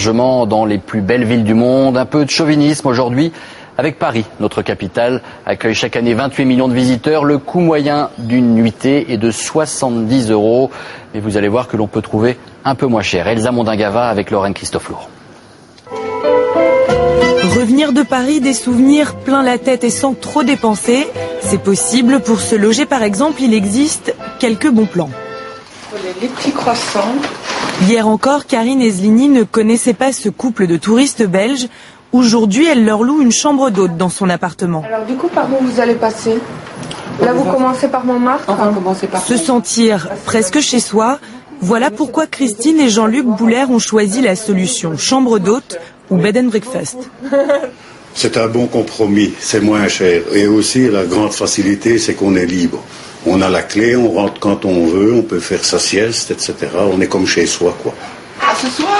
Dans les plus belles villes du monde, un peu de chauvinisme aujourd'hui avec Paris. Notre capitale accueille chaque année 28 millions de visiteurs. Le coût moyen d'une nuitée est de 70 €. Mais vous allez voir que l'on peut trouver un peu moins cher. Elsa Mondingava avec Lorraine Christophe-Lourd. Revenir de Paris, des souvenirs plein la tête et sans trop dépenser, c'est possible. Pour se loger par exemple, il existe quelques bons plans. Les petits croissants. Hier encore, Karine et Zlini ne connaissaient pas ce couple de touristes belges. Aujourd'hui, elle leur loue une chambre d'hôte dans son appartement. Alors du coup, par où vous allez passer? Là, vous commencez par Montmartre. Se sentir presque chez soi, voilà pourquoi Christine et Jean-Luc Bouler ont choisi la solution chambre d'hôte ou bed and breakfast. C'est un bon compromis, c'est moins cher. Et aussi, la grande facilité, c'est qu'on est libre. On a la clé, on rentre quand on veut, on peut faire sa sieste, etc. On est comme chez soi, quoi. Ce soir,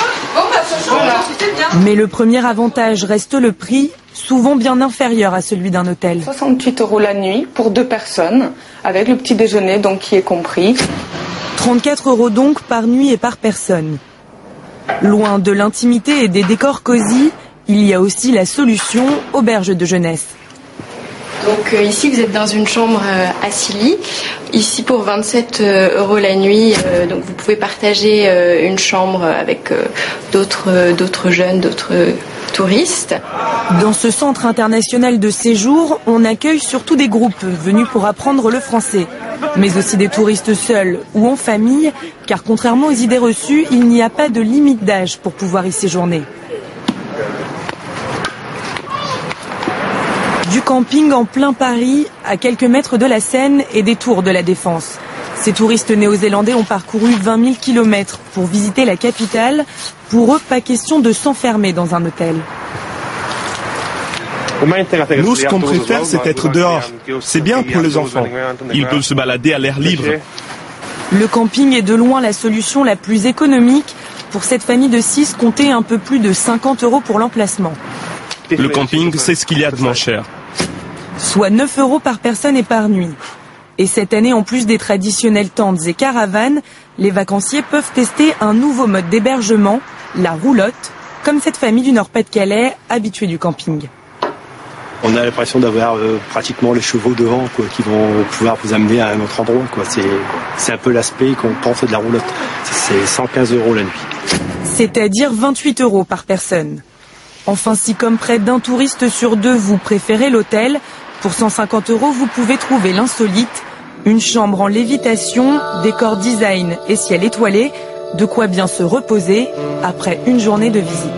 c'était bien. Mais le premier avantage reste le prix, souvent bien inférieur à celui d'un hôtel. 68 € la nuit pour 2 personnes, avec le petit déjeuner donc qui est compris. 34 € donc par nuit et par personne. Loin de l'intimité et des décors cosy, il y a aussi la solution auberge de jeunesse. Donc ici vous êtes dans une chambre à 6 lits. Ici pour 27 € la nuit, donc vous pouvez partager une chambre avec d'autres jeunes, d'autres touristes. Dans ce centre international de séjour, on accueille surtout des groupes venus pour apprendre le français, mais aussi des touristes seuls ou en famille, car contrairement aux idées reçues, il n'y a pas de limite d'âge pour pouvoir y séjourner. Du camping en plein Paris, à quelques mètres de la Seine et des tours de la Défense. Ces touristes néo-zélandais ont parcouru 20 000 km pour visiter la capitale. Pour eux, pas question de s'enfermer dans un hôtel. Nous, ce qu'on préfère, c'est être dehors. C'est bien pour les enfants. Ils peuvent se balader à l'air libre. Le camping est de loin la solution la plus économique. Pour cette famille de 6, comptez un peu plus de 50 € pour l'emplacement. Le camping, c'est ce qu'il y a de moins cher. Soit 9 € par personne et par nuit. Et cette année, en plus des traditionnelles tentes et caravanes, les vacanciers peuvent tester un nouveau mode d'hébergement, la roulotte, comme cette famille du Nord-Pas-de-Calais, habituée du camping. On a l'impression d'avoir pratiquement les chevaux devant, quoi, qui vont pouvoir vous amener à un autre endroit, quoi. C'est un peu l'aspect qu'on pense de la roulotte. C'est 115 € la nuit. C'est-à-dire 28 € par personne. Enfin, si comme près d'un touriste sur 2, vous préférez l'hôtel, pour 150 €, vous pouvez trouver l'insolite, une chambre en lévitation, décor design et ciel étoilé, de quoi bien se reposer après une journée de visite.